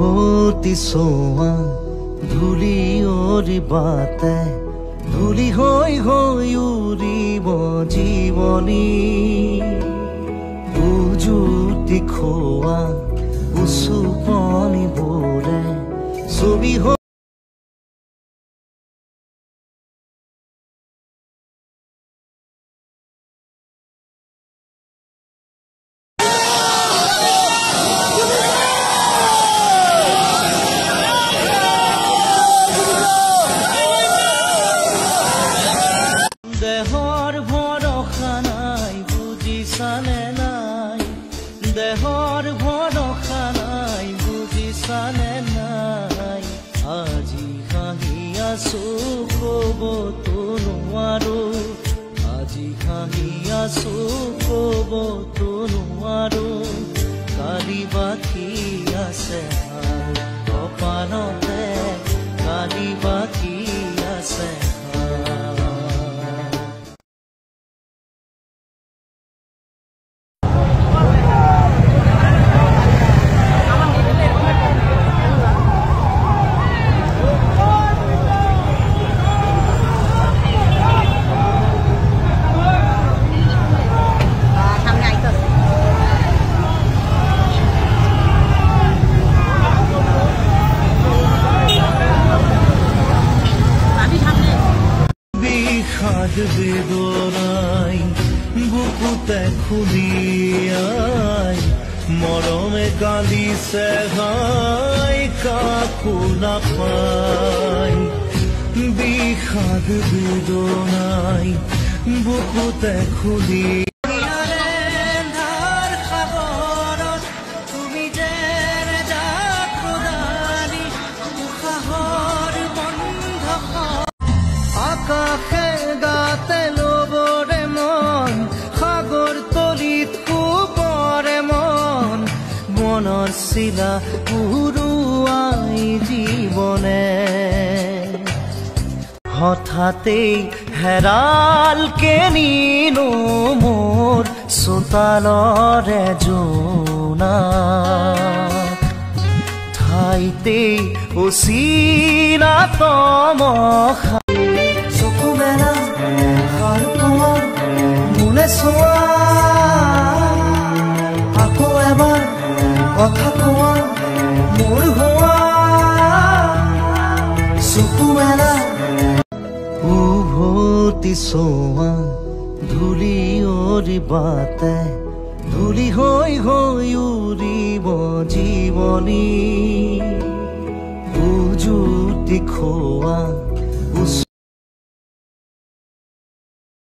উভতি চোৱা ধূলিয়ৰি বাটে ধূলি হৈ হৈ উৰিব জীৱনী উজুতি খোৱা উচুপনিবোৰে ছবি হৈ দেহৰ ভৰসা নাই বুজিছানে নাই দেহৰ ভৰসা নাই বুজিছানে নাই আজি হাঁহি আছো ক'বতো নোৱাৰো আজি হাঁহি আছো ক'বতো নোৱাৰো কালি বাকী আছে কপালতে কালি বাকী আছে বেদনাই বুকুতে খুলিয়াই মৰমে কান্দিছে হাই কাকো নাপাই বিষাদ বেদনাই বুকুতে খুলি আকাশে গাতে লবৰে মন সাগৰ তলিত কুপৰে মন মনৰ চিলা উৰুৱাই জীৱনে হঠাতেই হেৰালকে নিনো মোৰ চোতালৰে জোনা ঠাইতেই অচিনা তমসা মনে চোৱা আকৌ এবাৰ কথা কোৱা মোৰ হোৱা চকু মেলা উভতি চোৱা ধূলিয়ৰি বাটে ধূলি হৈ হৈ উৰিব জীৱনী উজুতি খোৱা